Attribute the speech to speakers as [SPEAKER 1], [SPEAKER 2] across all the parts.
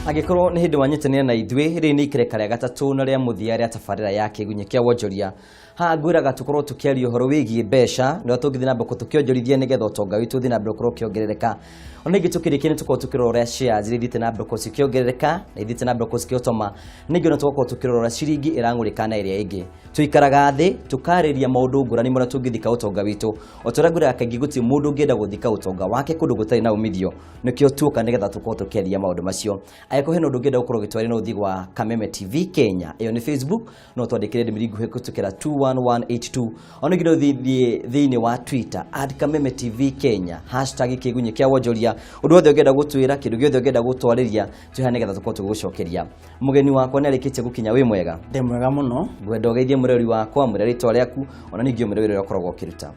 [SPEAKER 1] Agikorwo ni hindi wanyitania na ithwe ri ni ikereka ria gatatu na ria muthia ria tabarira ya kigunye kia wonjoria ha ngwiraga tukorwo tukiaria uhoro wigie besha no tungithina na mbako tukionjorithia nigetha utonga witu thina mbako kiongerereka ona ingi tukirikia ni tukorwo tukirora shares irithite na mbako cikiongerereka na ithite na mbako cikiotoma ningi no tukorwo tukirora ciringi irangurika na iria ingi tuikaraga thi tukariria maundu ngurani mura tungithika utonga witu otoragura kaingi guti mundu ngienda guthika utonga wake kundu gutari na umithio nikio tuka nigetha tukorwo tukiaria maundu macio ayako heno ndu ngienda gukorwo gitwari no thigwa Kameme TV Kenya iyo ni Facebook no twandikire ndimiringu hekutukira 21182 ona ngindo thiini wa Twitter @Kameme TV Kenya #kigunye kia wonjoria undu wothe ngienda gutwira kindu giothe ngienda gutwariria tuhane getha tukorwo tugucokeria mugeni wakwa ni arikitie gukinya wi mwega
[SPEAKER 2] ndi mwega muno
[SPEAKER 1] ngwenda ugeithie mureri wakwa mureri twaryaku ona ningio mureri uria ukoragwo kiruta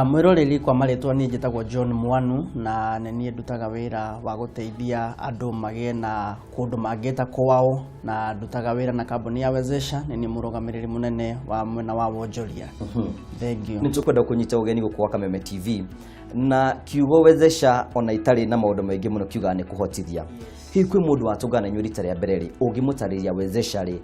[SPEAKER 2] mwiroreri kwa maritwa ni njitagwo John Mwanu na nenie ndutaga wira wa guteithia andu magie na kundu mangeta kwao na ndutaga wira na kambuni ya Wezesha nini murugamiriri munene wa mwena wa wonjoria. Thank you.
[SPEAKER 1] Nitukwenda kunyita ugeni gukwa Kameme TV na kiugo Wezesha ona itari na maundu maingi muno kiuga ni kuhotithia hihi kwi mundu watungana nyurita ria bereri ungimutariria Wezesha ri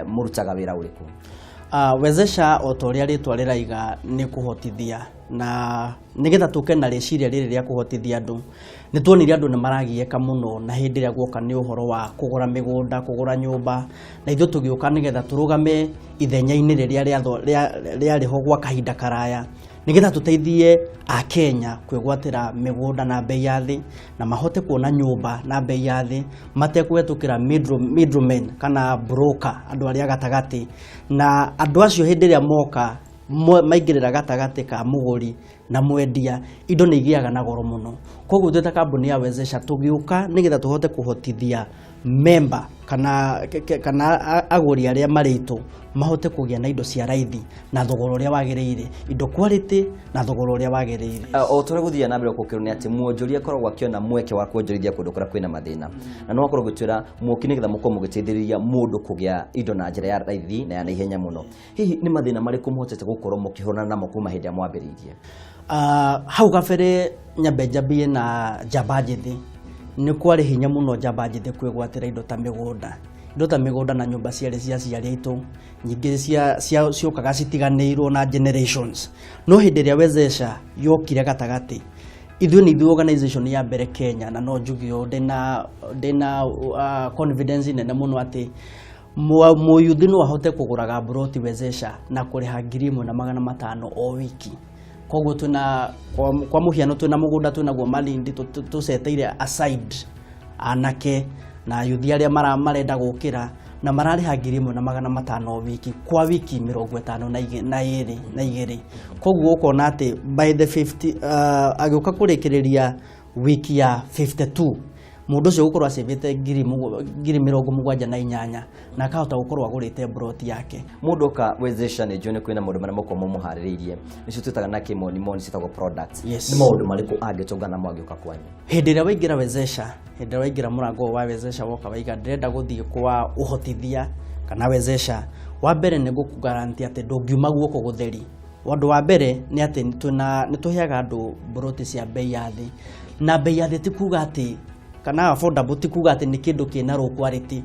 [SPEAKER 1] murutaga wira uriku
[SPEAKER 2] Wezesha otoria ritwa riraiga ni kuhotithia na nigetha tuke na reciria riri ria kuhotithia andu nituonire andu ni maragieka muno na hindi ria guoka ni uhoro wa kugura migunda kugura nyumba na ithu tugioka nigetha turugame ithenya-ini riria riho gwa kahinda karaya nigetha tuteithie a Kenya kwigwatira migunda na bei ya thi na mahote kuona nyumba na bei ya thi matekwetukira middlemen kana broker andu aria gatagati na andu acio hindi ria moka maingirira gatagati ka muguri na mwendia indo ni igiaga na goro muno koguo tweta kambuni ya Wezesha tugiuka nigetha tuhote kuhotithia member kana aguri aria maritu mahote kugia na indo cia raithi na thogoro uria wagiriire indo quality na thogoro uria wagiriire
[SPEAKER 1] otore guthia na mbere kukiru ni ati muonjoria korwo akiona mweke wa kuonjorithia kundu kura kwina mathina na no akorwo gutwira mukini getha muko mugiteithiriria mundu kugia indo na njira ya raithi na ya naihenya muno hihi ni mathina mariku muhotete gukorwo mukihona namo kuma hindi ya mwambiririe
[SPEAKER 2] hau gabere nyambejambie na jabajithi ni kwari hinya muno jabajithi kwigwatira indo ta migunda na nyumba ciari cia ciari aitu nyingi cia ciokaga citiganirwo na generations no hindi ria Wezesha yokire gatagati ithu ni organization ya mbere Kenya na no njugio ndina confidence nene muno ati muyuthi no ahote kuguraga broti Wezesha na kuriha 1,500 o wiki koguo tuna kwa muhiano tuna mugunda tunaguo Malindi tuseteire aside anake na yuthi aria marenda gukira na marariha 1,500 o wiki kwa wiki 50 na igiri koguo ukona ati by the 50 agiuka kurikiriria wiki ya 52 mundu ucio gukorwa acivite 78,000 na akahota gukorwa agurite broti yake
[SPEAKER 1] mundu ka Wezesha ni jone kwina mundu marimo kwa muhariririe nicio twitaga na kimoni citagwo products
[SPEAKER 2] yes.
[SPEAKER 1] Ni maundu mariku angitungana mwagiuka kwanyu
[SPEAKER 2] hindi ria waingira Wezesha hindi ria waingira murango wa Wezesha woka waiga ndirenda guthie kwa uhotithia kana Wezesha wa mbere ni gukugarantia ati ndungiuma guoko gutheri wandu wa mbere ni ati nituheaga andu broti cia bei ya thi na bei ya thi tikuga ati kana affordable tikuga ati ni kindu kina low quality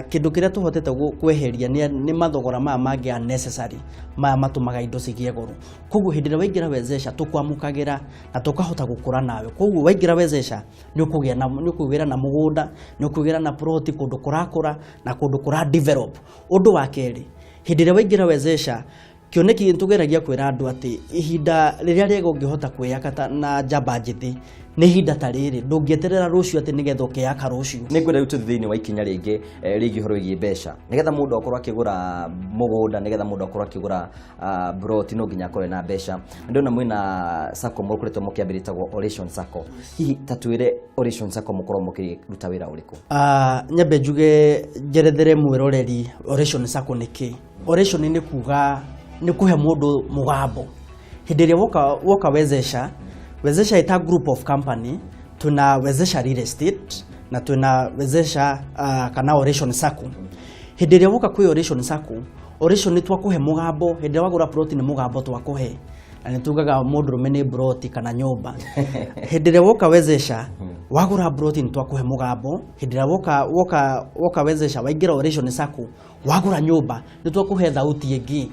[SPEAKER 2] kindu kiria tuhotete kweheria ni mathogora mangi unnecessary matumaga indo cigie goro koguo hindi ria waingira Wezesha tukwamukagira na tukahota gukura nawe koguo waingira Wezesha ni ukugira na mugunda ni ukugira na plot kundu kurakura na kundu kura develop undu wa keri hindi ria waingira Wezesha kioneki ntugeragia kwira andu ati ihinda riria riega ungihota kwiyaka na jabajithi ni ihinda ta riri ndungieterera rucio ati nigetha ukiyaka rucio
[SPEAKER 1] ni ngwenda utu thiini wa ikinya ringi rigi horo igi besha nigetha mundu akorwo akigura mugunda nigetha mundu akorwo akigura broti no nginya akore na besha ndona mwina sako mukuretwo mukiambiritagwo Oration Sacco hihi tatwire Oration Sacco mukorwo mukiruta wira uriku
[SPEAKER 2] nyambe njuge njerethere mwiroreri Oration Sacco niki Oration ni kuga ni kuhe mundu mugambo hindi ria woka Wezesha ita group of company tuna Wezesha Real Estate na tuna Wezesha kana Oration Sacco hindi ria woka kwi Oration Sacco Oration ni twakuhe mugambo hindi ria wagura plot ni mugambo twakuhe na nitugaga mundu rumene broti kana nyumba hindi ria woka Wezesha wagura ploti nitwakuhe mugambo hindira woka wezesha waingira Oration Sacco wagura nyumba nitwakuhe thauti ingi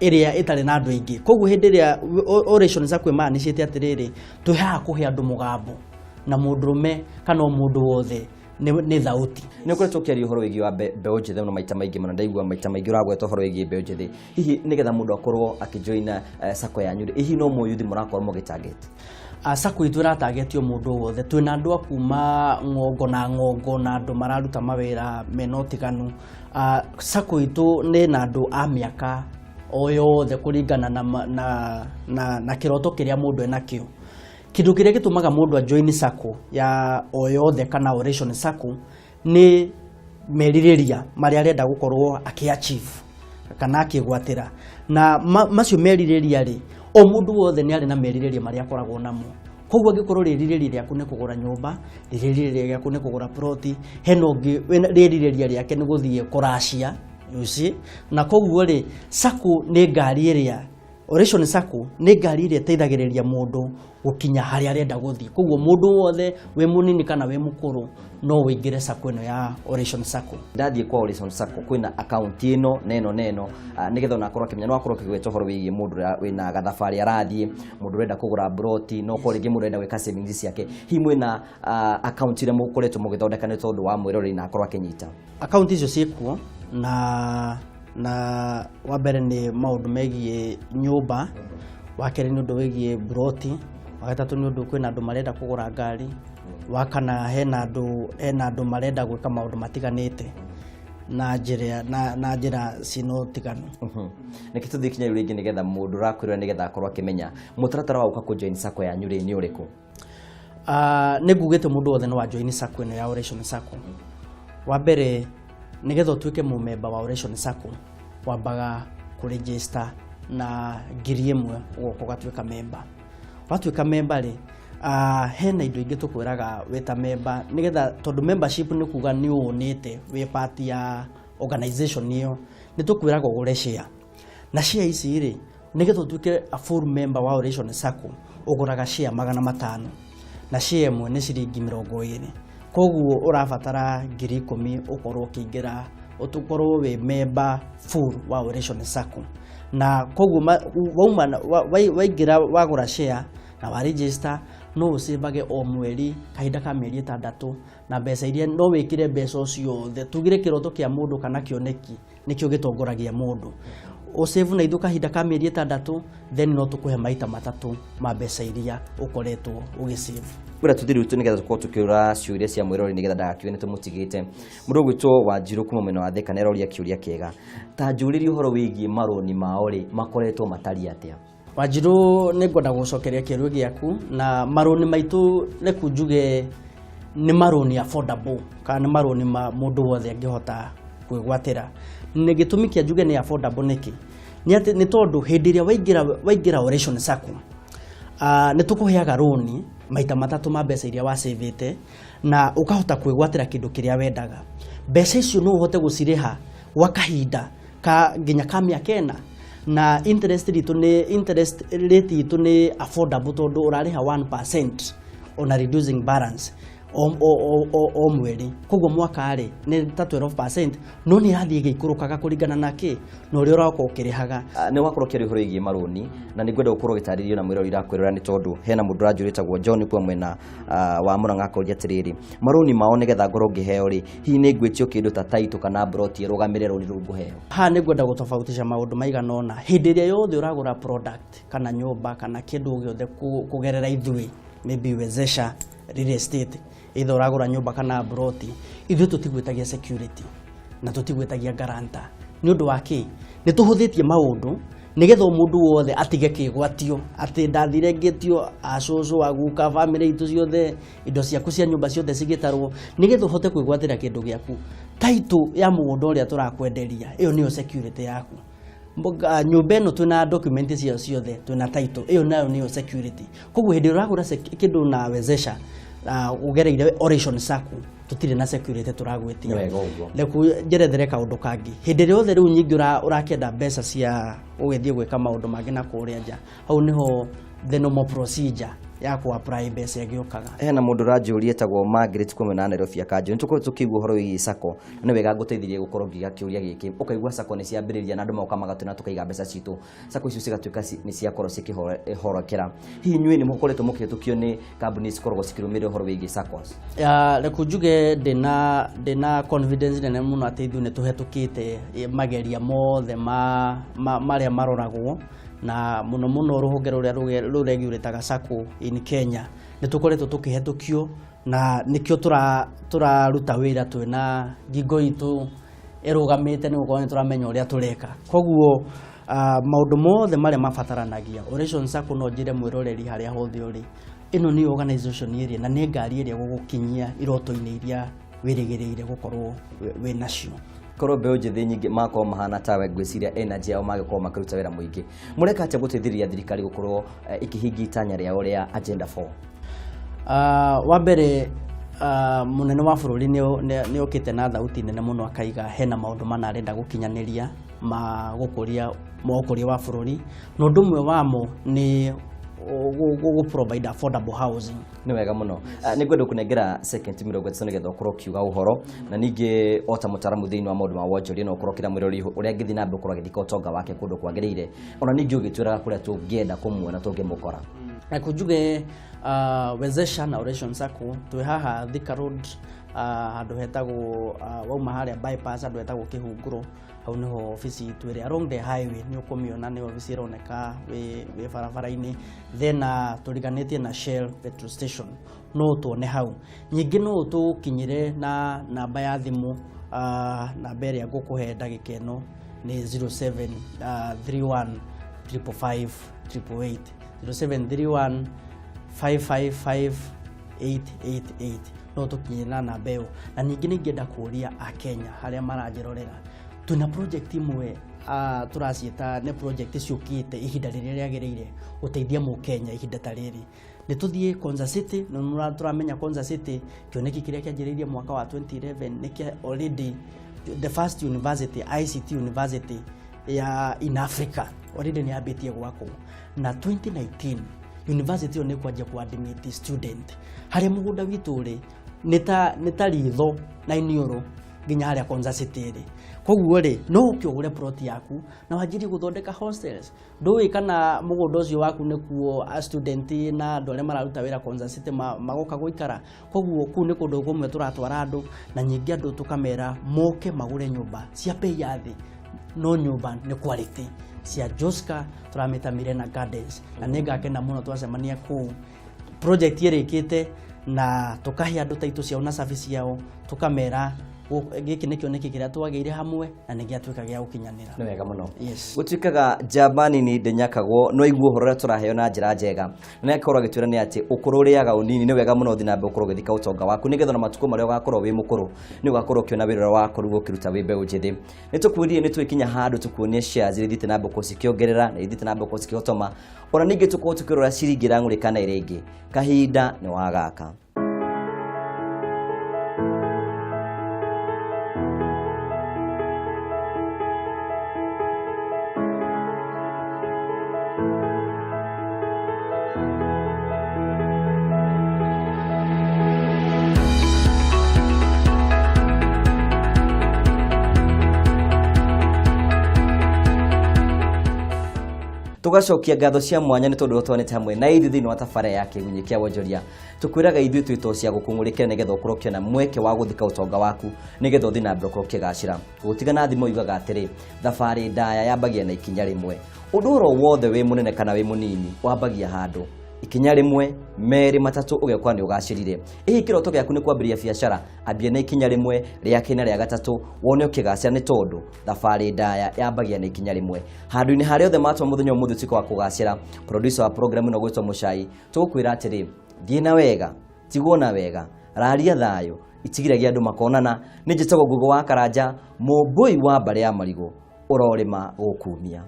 [SPEAKER 2] iria itari na andu ingi koguo hindiria Oration Sacco imanicite atiriri tuha kuhe andu mugambo na mundurume kana mundu wothe ni thauti
[SPEAKER 1] ni kuri tukiaria horo wigi wa mbeu njithe no maita maingi mana ndaigua maita maingi uragweta horo wigi mbeu njithe hihi nigetha mundu akorwo akijoina Sacco yanyu hihi no muyuthi murakorwo mugitarget
[SPEAKER 2] Sacco itu iratargetio mundu wothe twina andu akuma ngongo na andu mararuta mawira menotiganu Sacco itu ni na andu a miaka oyothe kuringana na kiroto kiria mundu enakio kindu kiria gitumaga mundu ajoin Sacco ya oyothe kana Oration Sacco ni meririria maria arenda gukorwo akiachieve kana akigwatira na macio meririria ri o mundu wothe ni ari na meririria maria akoragwo namo koguo angikorwo riririria riaku ni kugura nyumba riririria riaku ni kugura ploti heno riririria riake ni guthie kuracia yusi na koguo ri Sacco ni ngari iria Oration Sacco ni ngari iria teithagiriria mundu gukinya hari arenda guthie koguo mundu wothe we munini kana we mukuru no wingire Sacco ino ya Oration Sacco
[SPEAKER 1] ndathie kwa Oration Sacco kwina account ino neno nigetha na akorwo kimenya no akorwo kigwetwo horo wigi mundu wina gathafari arathie mundu renda kugura broti no ko ringi mundu renda gwika savings ciake hi mwina account ire mukoretwo mugithondeka ni tondu wa mwirori na akorwo akinyita
[SPEAKER 2] account icio ciekuo na wabere ni maundu megie nyumba wakere ni undu wegie broti wagatatu ni undu kwina andu marenda kugura ngari wakana hena andu marenda gwika maundu matiganite na njira sinotiganu
[SPEAKER 1] niki tuthikinya ringi nigetha mundu rakwirwa nigetha akorwo akimenya mutaratara wa uka ku join Sacco yanyu ri ni uriku
[SPEAKER 2] nigugite mundu wothe no wa join Sacco ino ya Oration Sacco wabere nigetha utuike mumemba wa Oration Sacco wambaga kuregister na ngiri imwe ugoka ugatuika memba watuika memba ri hena indo ingi tukwiraga weta memba nigetha tondu membership ni kuga ni unite we part ya organization niyo ni tukwiraga ugure share na share ici ri nigetha utuike a full member wa Oration Sacco uguraga share 500 na share imwe ni ciringi 20 koguo urabatara 10,000 ukorwo kiingira utukorwo we member full wa Oration Sacco na koguo waingira wagura share na wa register no usibage o mweri kahinda ka mieri 6 na mbeca iria no wikire mbeca ucio the tugire kiroto kia mundu kana kioneki nikio gitongoragia mundu o save na ithu kahinda ka mieri 6 then no tukuhe maita 3 ma mbeca iria ukoretwo ugisave
[SPEAKER 1] ura tuthiru tu nigetha tukorwo tukiura ciuria cia mwirori nigetha ndagakiwe ni tumutigite mundu gwitwo wa Njiru kuma mwena wa Thika neroria kiuria kiega ta njuriri uhoro wigie maroni mao ri makoretwo matari atia
[SPEAKER 2] Wanjiru ni ngwenda gucokeria kiuria giaku na maroni maitu ne kunjuge ni maroni affordable kana ni maroni mundu wothe angihota kwigwatira ni gitumi kia njuge ni affordable niki ni tondu hindi iria waingira Oration Sacco ni tukuheaga roni maita 3 ma mbeca iria wa savete na ukahota kwigwatira kindu kiria wendaga mbeca icio no uhote guciriha gwa kahinda ka nginya ka miaka 4 na interest rate itu ni affordable tondu urariha 1% on a reducing balance o mweri koguo mwaka ari ni ta 12% no ni rathie gikurukaga kuringana naki no uri urako ukirihaga
[SPEAKER 1] ni wakorwo kiri horo igi maroni na ni ngwenda gukorwo gitaririo na mwirori irakwirira ni tondu hena mundu ranjuritagwo John kwa mwena wa Murang'a akoria atiriri maroni mao nigetha ngoro ngiheo ri hi ni ngwitio kindu ta title kana broti rugamire roni runguheo
[SPEAKER 2] ha ni ngwenda gutofautisha maundu maigana ona hindi iria yothe uragura product kana nyumba kana kindu giothe kugerera ithui maybe wezesha real estate either uragura nyumba kana broti ithu tutigwetagia security na tutigwetagia guarantor ni undu waki ni tuhuthitie maundu nigetha mundu wothe atige kigwatio ati ndathire ngitio acucu aguka family itu ciothe indo ciaku cia nyumba ciothe cigitarwo nigetha uhote kwigwatira kindu giaku title ya mundu uria turakwenderia iyo niyo security yaku nyumba ino twina document cia ciothe twina title iyo nayo niyo security koguo hindi uragura kindu na wezesha ugereire Oration Sacco tutire na security turagwetia leku njerethere kaundu kangi hindi riothe riu nyingi urakenda mbeca cia ugithie gwika maundu mangi na kuria nja hau niho the normal procedure ya ku apply mbeca igiokaga.
[SPEAKER 1] Hena mundu ranjuri etagwo Margaret kuma na Nairobi akanjũ nitukorwo tukigwa horo wigi sako ni wega guteithirie gukorwo ngiga kiuria giki ukaigwa sako ni ciambiriria na andu moka magatuna tukaiga mbeca citu sako icio cigatuika ni ciakorwo cikihorokera hihi nyui ni mukoretwo mukihetukio ni kambuni cikoragwo cikirumira horo wigi sakos
[SPEAKER 2] reke njuge ndina confidence nene muno ati ithuĩ nituhetukite mageria mothe maria maroragwo na muno ruhonge ruria ruregiuritaga sako in Kenya nitukoretwo tukihetukio na nikio turaruta wira twina ngingo itu irugamite ni gukorwo turamenya uria tureka koguo maundu mothe maria mabataranagia Oration Sacco no njire mwiroreri haria hothe uri ino ni organization area na ni ngari area gugukinyia iroto-ini iria wirigiriire gukorwo we nacio
[SPEAKER 1] korwo mbeũ njĩthĩ nyingĩ makorwo mahana tawe ngwĩciria energy yao magĩkorwo makĩruta wĩra mũingĩ mũreka atĩa gũteithĩrĩria thirikari gũkorwo ikĩhingia itanya rĩao rĩa Agenda 4
[SPEAKER 2] wa mbere munene wa bũrũri nĩ okĩte na thauti nene mũno akaiga hena maũndũ mana arenda gũkinyanĩria ma gũkũria wa bũrũri na ũndũ ũmwe wamo nĩ provide affordable housing
[SPEAKER 1] ni wega muno ni gwenda kunengera second 30 nigetha ukorwo kiuga uhoro na ningi ota mutaramu thiini wa maundu ma wonjoria no ukorwo kira mwirori uria ngithi na mbe ukorwo githika utonga wake kundu kwagiriire ona ningi ugitwira kuria tungienda kumuona tungimukora
[SPEAKER 2] akujuge wezesha na Oration Sacco twi haha Thika Road handu hetagwo wauma haria bypass handu hetagwo Kihunguro hau niho ofisi itu iri along the highway ni ukumiona ni ofisi ironeka we barabara-ini then turiganitie na Shell petrol station no tuone hau nyingi no tukinyire na namba ya thimu namba iria ngukuhe ndagika ino ni 0731 555 888 0731 555 888 no tukinyire na namba iyo na ningi ningienda kuria a Kenya haria maranjirorera tuna project imwe turacieta ne project ciukite ihinda riria riagiriire uteithia mu Kenya ihinda ta riri ni tuthie Konza City no turamenya Konza City kioneki kiria kianjiririe mwaka wa 2011 niki already the first university ICT university ya in Africa already ni abetie gwako na 2019 university one kwajia ku admit student haria mugunda witu ri nita ritho na inioro nginya haria Konza City ri koguo ri no ukiogure plot yaku na wajiri guthondeka hostels ndui kana mugunda ucio waku nikuo a student na andu aria mararuta wira Konza City magoka guikara koguo ku ni kundu gumwe turatwara andu na nyingi andu tukamera moke magure nyumba cia bei ya thi no nyumba ni quality cia Joska turameta Mirena Gardens na ningakena muno twacemania ku project irikite na tukahe andu taitu cia una service yao tukamera giki nikio niki kiria twageire hamwe na nigi atwika gia gukinyanira
[SPEAKER 1] ni wega muno
[SPEAKER 2] yes
[SPEAKER 1] gutwikaga Jabani ni ndenyakagwo no iguo horora turaheo na njira njega na akorwo agitwira ni ati ukururiaga unini ni wega muno thina mbe ukorwo githika utonga waku nigetha na matuko maria ugakorwo wi mukuru ni ugakorwo kiona wirora wako rugo kiruta wi mbeũ njithi ni tukwirie ni twikinya handu tukuonie shares irithite na mboko cikiongerera na irithite na mboko cikihotoma ona ningi tukorwo tukirora ciringi rangurikana iringi kahinda ni wagaka tugacokia ngatho cia mwanya ni tondu twanete hamwe na ithu thiini wa tabara ya kigunyi kia wonjoria tukwiraga ithu twito cia gukungurikira nigetha ukorwo kiona mweke wa guthika utonga waku nigetha uthi na mbere ukorwo kigacira gutigana thimo yugaga atiri thabari ndaya yambagia na ikinya rimwe undu ro wothe wi munene kana wi munini wambagia handu ikinya rimwe meri matatu ugekwa ni ugacirire ihi kiroto gyaku ni kwambiria biashara ambia na ikinya rimwe ria kina ria gatatu wone ukigacira ni tondu thabari ndaya yambagia na ikinya rimwe handu-ini haria othe matwa muthenya umuthu tiko wa kugacira producer wa program ino gwitwa Muchai tukwira atiri thie na wega tigwo na wega raria thayo itigiragia andu makonana ni njitagwo Ngugi wa Karanja mumbui wa mbare ya marigo urorima gukumia.